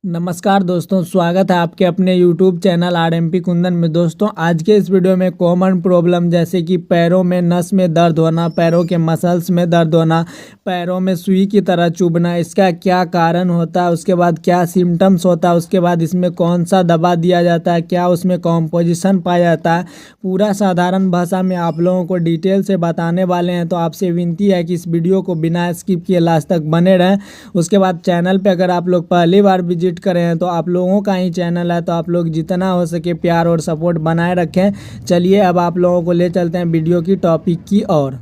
नमस्कार दोस्तों, स्वागत है आपके अपने YouTube चैनल आरएमपी कुंदन में। दोस्तों आज के इस वीडियो में कॉमन प्रॉब्लम जैसे कि पैरों में नस में दर्द होना, पैरों के मसल्स में दर्द होना, पैरों में सुई की तरह चुभना, इसका क्या कारण होता है, उसके बाद क्या सिम्टम्स होता है, उसके बाद इसमें कौन सा दवा दिया जाता है, क्या उसमें कॉम्पोजिशन पाया जाता है, पूरा साधारण भाषा में आप लोगों को डिटेल से बताने वाले हैं। तो आपसे विनती है कि इस वीडियो को बिना स्किप किए लास्ट तक बने रहें। उसके बाद चैनल पर अगर आप लोग पहली बार विजिट करें हैं तो आप लोगों का ही चैनल है, तो आप लोग जितना हो सके प्यार और सपोर्ट बनाए रखें। चलिए अब आप लोगों को ले चलते हैं वीडियो की टॉपिक की ओर।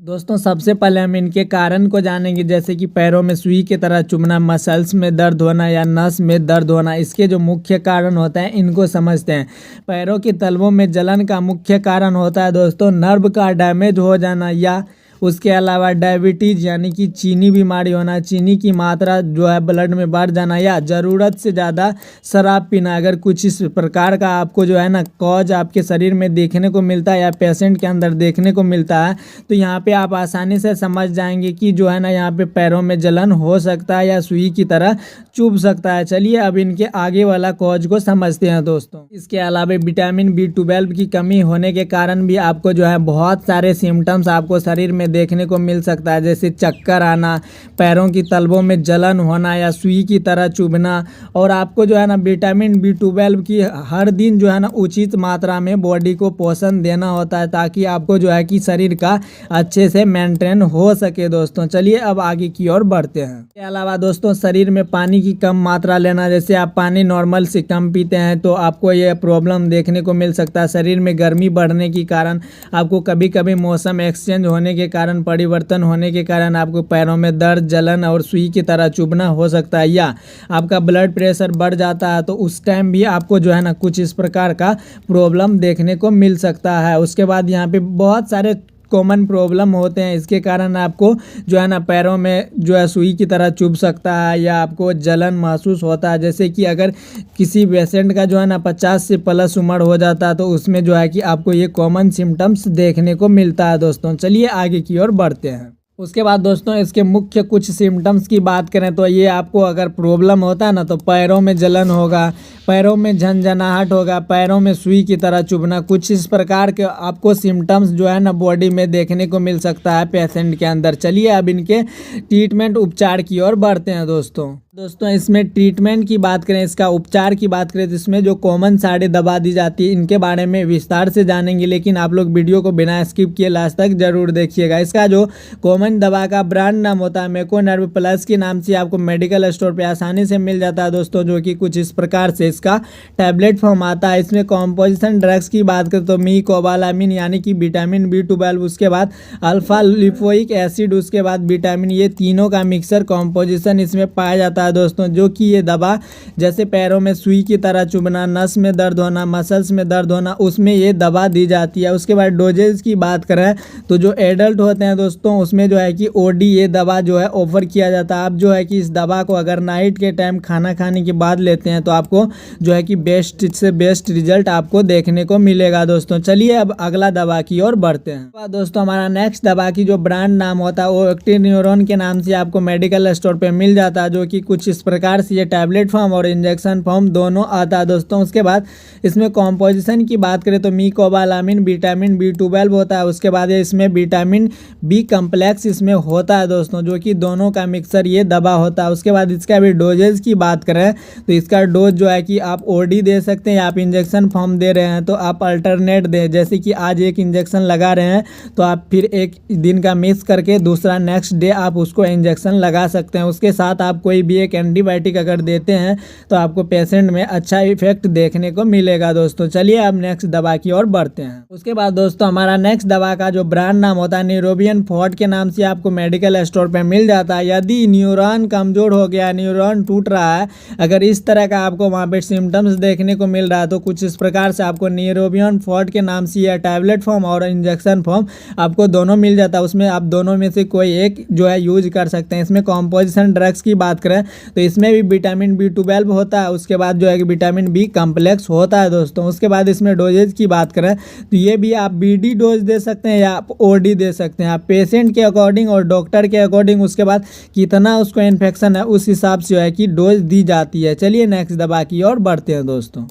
दोस्तों सबसे पहले हम इनके कारण को जानेंगे, जैसे कि पैरों में सुई की तरह चुभना, मसल्स में दर्द होना या नस में दर्द होना। इसके जो मुख्य कारण होते हैं इनको समझते हैं। पैरों की तलवों में जलन का मुख्य कारण होता है दोस्तों नर्व का डैमेज हो जाना, या उसके अलावा डायबिटीज़ यानी कि चीनी बीमारी होना, चीनी की मात्रा जो है ब्लड में बढ़ जाना, या ज़रूरत से ज़्यादा शराब पीना। अगर कुछ इस प्रकार का आपको जो है ना कॉज आपके शरीर में देखने को मिलता है या पेशेंट के अंदर देखने को मिलता है, तो यहाँ पे आप आसानी से समझ जाएंगे कि जो है ना यहाँ पे पैरों में जलन हो सकता है या सुई की तरह चुभ सकता है। चलिए अब इनके आगे वाला कॉज को समझते हैं दोस्तों। इसके अलावा विटामिन B12 की कमी होने के कारण भी आपको जो है बहुत सारे सिम्टम्स आपको शरीर में देखने को मिल सकता है, जैसे चक्कर आना, पैरों की तलवों में जलन होना या सुई की तरह चुभना। और आपको जो है ना विटामिन B12 की हर दिन जो है ना उचित मात्रा में बॉडी को पोषण देना होता है, ताकि आपको जो है कि शरीर का अच्छे से मेंटेन हो सके दोस्तों। चलिए अब आगे की ओर बढ़ते हैं। इसके अलावा दोस्तों शरीर में पानी की कम मात्रा लेना, जैसे आप पानी नॉर्मल से कम पीते हैं तो आपको ये प्रॉब्लम देखने को मिल सकता है। शरीर में गर्मी बढ़ने के कारण आपको कभी कभी मौसम एक्सचेंज होने के कारण, परिवर्तन होने के कारण आपको पैरों में दर्द, जलन और सुई की तरह चुभना हो सकता है। या आपका ब्लड प्रेशर बढ़ जाता है तो उस टाइम भी आपको जो है ना कुछ इस प्रकार का प्रॉब्लम देखने को मिल सकता है। उसके बाद यहाँ पे बहुत सारे कॉमन प्रॉब्लम होते हैं, इसके कारण आपको जो है ना पैरों में जो है सुई की तरह चुभ सकता है या आपको जलन महसूस होता है। जैसे कि अगर किसी पेशेंट का जो है ना 50 से प्लस उम्र हो जाता है तो उसमें जो है कि आपको ये कॉमन सिम्टम्स देखने को मिलता है दोस्तों। चलिए आगे की ओर बढ़ते हैं। उसके बाद दोस्तों इसके मुख्य कुछ सिम्टम्स की बात करें तो ये आपको अगर प्रॉब्लम होता है ना तो पैरों में जलन होगा, पैरों में झंझनाहट होगा, पैरों में सुई की तरह चुभना, कुछ इस प्रकार के आपको सिम्टम्स जो है ना बॉडी में देखने को मिल सकता है पेशेंट के अंदर। चलिए अब इनके ट्रीटमेंट उपचार की ओर बढ़ते हैं दोस्तों इसमें ट्रीटमेंट की बात करें, इसका उपचार की बात करें तो इसमें जो कॉमन सारी दवा दी जाती है इनके बारे में विस्तार से जानेंगे, लेकिन आप लोग वीडियो को बिना स्किप किए लास्ट तक जरूर देखिएगा। इसका जो कॉमन दवा का ब्रांड नाम होता है मेकोनर्व प्लस के नाम से आपको मेडिकल स्टोर पे आसानी से मिल जाता है दोस्तों, जो कि कुछ इस प्रकार से इसका टैबलेट फॉर्म आता है। इसमें कॉम्पोजिशन ड्रग्स की बात करें तो कोबालामिन यानी कि विटामिन B12, उसके बाद अल्फा लिपोइक एसिड, उसके बाद विटामिन, ये तीनों का मिक्सर कॉम्पोजिशन इसमें पाया जाता है दोस्तों। जो कि ये दवा जैसे पैरों में सुई की तरह चुभना, नस में दर्द होना, मसल्स में दर्द होना, उसमें ये दवा दी जाती है। उसके बाद डोजेज की बात करें तो जो एडल्ट होते हैं दोस्तों उसमें जो है कि OD ये दवा जो है ऑफर किया जाता है। आप जो है कि इस दवा को अगर नाइट के टाइम खाना खाने के बाद लेते हैं तो आपको जो है कि बेस्ट से बेस्ट रिजल्ट आपको देखने को मिलेगा दोस्तों। चलिए अब अगला दवा की ओर बढ़ते हैं। दोस्तों हमारा नेक्स्ट दवा की जो ब्रांड नाम होता है वो एक्टिन्यूरोन के नाम से आपको मेडिकल स्टोर पे मिल जाता है, जो कि कुछ इस प्रकार से ये टैबलेट फॉर्म और इंजेक्शन फॉर्म दोनों आता है दोस्तों। उसके बाद इसमें कॉम्पोजिशन की बात करें तो कोबालामिन, विटामिन B12 होता है, उसके बाद इसमें विटामिन B कम्प्लेक्स इसमें होता है दोस्तों, जो कि दोनों का मिक्सर ये दवा होता है। उसके बाद इसका भी डोजेज की बात करें तो इसका डोज जो है कि आप OD दे सकते हैं या आप इंजेक्शन फॉर्म दे रहे हैं तो आप अल्टरनेट दें, जैसे कि आज एक इंजेक्शन लगा रहे हैं तो आप फिर एक दिन का मिस करके दूसरा नेक्स्ट डे आप उसको इंजेक्शन लगा सकते हैं। उसके साथ आप कोई भी एक एंटीबायोटिक अगर देते हैं तो आपको पेशेंट में अच्छा इफेक्ट देखने को मिलेगा दोस्तों। चलिए अब नेक्स्ट दवा की ओर बढ़ते हैं। उसके बाद दोस्तों हमारा नेक्स्ट दवा का जो ब्रांड नाम होता है न्यूरोबियन फोर्ट के नाम से आपको मेडिकल स्टोर पे मिल जाता है। यदि न्यूरॉन कमजोर हो गया, न्यूरॉन टूट रहा है, अगर इस तरह का आपको वहाँ पे सिम्टम्स देखने को मिल रहा है तो कुछ इस प्रकार से आपको न्यूरोबियन फॉर्ट के नाम से यह टैबलेट फॉर्म और इंजेक्शन फॉर्म आपको दोनों मिल जाता है। उसमें आप दोनों में से कोई एक जो है यूज कर सकते हैं। इसमें कॉम्पोजिशन ड्रग्स की बात करें तो इसमें भी विटामिन B12 होता है, उसके बाद जो है कि विटामिन B कम्प्लेक्स होता है दोस्तों। उसके बाद इसमें डोजेज की बात करें तो ये भी आप BD डोज दे सकते हैं या आप OD दे सकते हैं, आप पेशेंट के अकॉर्डिंग और डॉक्टर के अकॉर्डिंग उसके बाद कितना उसको इन्फेक्शन है उस हिसाब से जो है कि डोज दी जाती है। चलिए नेक्स्ट दवा की ओर बढ़ते हैं दोस्तों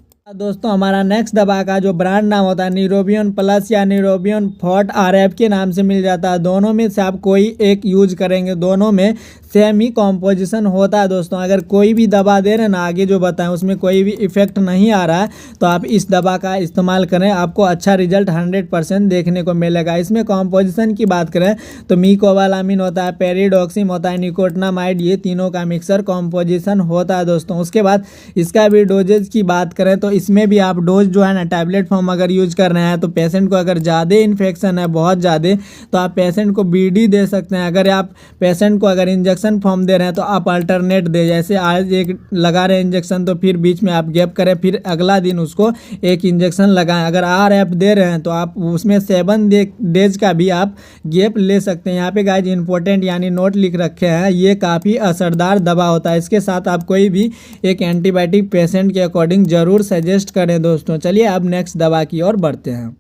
हमारा नेक्स्ट दवा का जो ब्रांड नाम होता है न्यूरोबियन प्लस या न्यूरोबियन फॉर्ट RF के नाम से मिल जाता है। दोनों में से आप कोई एक यूज करेंगे, दोनों में सेम ही कॉम्पोजिशन होता है दोस्तों। अगर कोई भी दवा दे रहे हैं ना, आगे जो बताएं उसमें कोई भी इफेक्ट नहीं आ रहा है तो आप इस दवा का इस्तेमाल करें, आपको अच्छा रिजल्ट 100% देखने को मिलेगा। इसमें कॉम्पोजिशन की बात करें तो मीकोबालामिन होता है, पेरिडॉक्सिम होता है, निकोटिनामाइड, ये तीनों का मिक्सर कॉम्पोजिशन होता है दोस्तों। उसके बाद इसका भी डोजेज की बात करें तो इसमें भी आप डोज जो है ना टैबलेट फॉर्म अगर यूज कर रहे हैं तो पेशेंट को अगर ज़्यादा इन्फेक्शन है, बहुत ज़्यादा, तो आप पेशेंट को BD दे सकते हैं। अगर आप पेशेंट को अगर इंजेक्शन फॉर्म दे रहे हैं तो आप अल्टरनेट दे, जैसे आज एक लगा रहे हैं इंजेक्शन तो फिर बीच में आप गैप करें, फिर अगला दिन उसको एक इंजेक्शन लगाएं। अगर RF दे रहे हैं तो आप उसमें 7 डेज का भी आप गैप ले सकते हैं। यहाँ पे गाइज इंपॉर्टेंट यानी नोट लिख रखे हैं, ये काफ़ी असरदार दवा होता है। इसके साथ आप कोई भी एक एंटीबायोटिक पेशेंट के अकॉर्डिंग जरूर सजेस्ट करें दोस्तों। चलिए अब नेक्स्ट दवा की ओर बढ़ते हैं।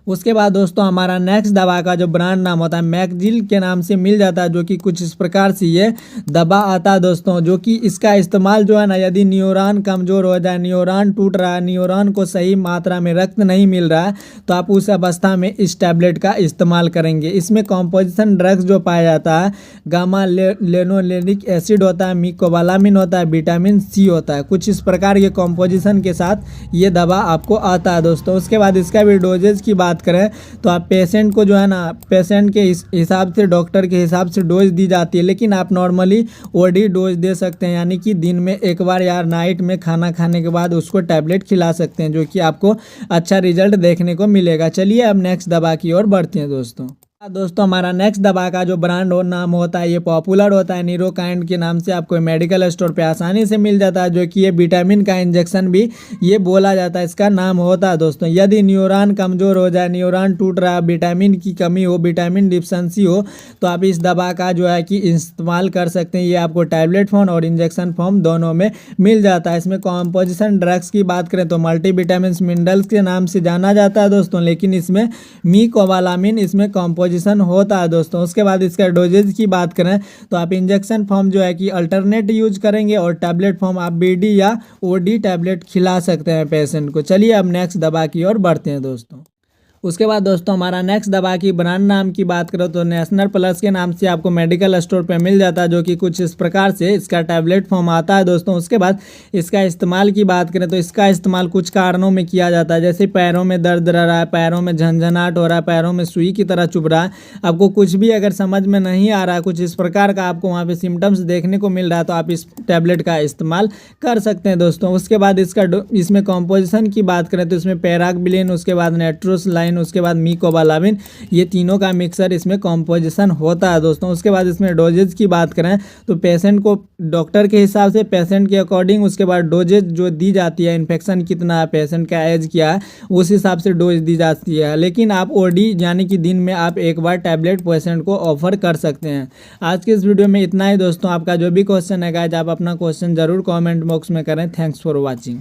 उसके बाद दोस्तों हमारा नेक्स्ट दवा का जो ब्रांड नाम होता है मैगजिल के नाम से मिल जाता है, जो कि कुछ इस प्रकार से ये दवा आता है दोस्तों। जो कि इसका इस्तेमाल जो है ना, यदि न्यूरॉन कमज़ोर हो जाए, न्यूरॉन टूट रहा है, न्यूरॉन को सही मात्रा में रक्त नहीं मिल रहा है तो आप उस अवस्था में इस टैबलेट का इस्तेमाल करेंगे। इसमें कॉम्पोजिशन ड्रग्स जो पाया जाता है गामा लेनोलेनिक एसिड होता है, मिकोबालामिन होता है, विटामिन C होता है। कुछ इस प्रकार के कॉम्पोजिशन के साथ ये दवा आपको आता है दोस्तों। उसके बाद इसका भी डोजेज की बात करें तो आप पेशेंट को जो है ना, पेशेंट के हिसाब से, डॉक्टर के हिसाब से डोज दी जाती है, लेकिन आप नॉर्मली OD डोज दे सकते हैं, यानी कि दिन में एक बार या नाइट में खाना खाने के बाद उसको टैबलेट खिला सकते हैं, जो कि आपको अच्छा रिजल्ट देखने को मिलेगा। चलिए अब नेक्स्ट दवा की ओर बढ़ते हैं दोस्तों हमारा नेक्स्ट दवा का जो ब्रांड नाम होता है ये पॉपुलर होता है, न्यूरोकाइंड के नाम से आपको मेडिकल स्टोर पे आसानी से मिल जाता है, जो कि ये विटामिन का इंजेक्शन भी ये बोला जाता है, इसका नाम होता है दोस्तों। यदि न्यूरॉन कमज़ोर हो जाए, न्यूरॉन टूट रहा है, विटामिन की कमी हो, विटामिन डिफिशेंसी हो, तो आप इस दवा का जो है कि इस्तेमाल कर सकते हैं। ये आपको टैबलेट फॉर्म और इंजेक्शन फॉर्म दोनों में मिल जाता है। इसमें कॉम्पोजिशन ड्रग्स की बात करें तो मल्टीविटामिन मिनरल्स के नाम से जाना जाता है दोस्तों, लेकिन इसमें मीकोबालामिन इसमें कॉम्पोजिशन होता है दोस्तों। उसके बाद इसका डोजेज की बात करें तो आप इंजेक्शन फॉर्म जो है कि अल्टरनेट यूज करेंगे और टैबलेट फॉर्म आप BD या OD टैबलेट खिला सकते हैं पेशेंट को। चलिए अब नेक्स्ट दवा की ओर बढ़ते हैं दोस्तों। उसके बाद दोस्तों हमारा नेक्स्ट दवा की ब्रांड नाम की बात करो तो नेशनल प्लस के नाम से आपको मेडिकल स्टोर पे मिल जाता है, जो कि कुछ इस प्रकार से इसका टैबलेट फॉर्म आता है दोस्तों। उसके बाद इसका इस्तेमाल की बात करें तो इसका इस्तेमाल कुछ कारणों में किया जाता है, जैसे पैरों में दर्द रह रहा है, पैरों में झंझनाहट हो रहा है, पैरों में सुई की तरह चुभ रहा है, आपको कुछ भी अगर समझ में नहीं आ रहा है, कुछ इस प्रकार का आपको वहाँ पे सिम्टम्स देखने को मिल रहा है तो आप इस टैबलेट का इस्तेमाल कर सकते हैं दोस्तों। उसके बाद इसमें कॉम्पोजिशन की बात करें तो इसमें पैराग्बिलिन, उसके बाद नेट्रोसलाइन, उसके बाद मीकोबालामिन, ये तीनों का मिक्सर इसमें कॉम्पोजिशन होता है दोस्तों। उसके बाद इसमें डोजेज की बात करें तो पेशेंट को डॉक्टर के हिसाब से, पेशेंट के अकॉर्डिंग उसके बाद डोजेज जो दी जाती है, इन्फेक्शन कितना है, पेशेंट का एज क्या है, उस हिसाब से डोज दी जाती है। लेकिन आप OD यानी कि दिन में आप एक बार टैबलेट पेशेंट को ऑफर कर सकते हैं। आज के इस वीडियो में इतना ही दोस्तों। आपका जो भी क्वेश्चन है गाइस, आप अपना क्वेश्चन जरूर कॉमेंट बॉक्स में करें। Thanks for watching.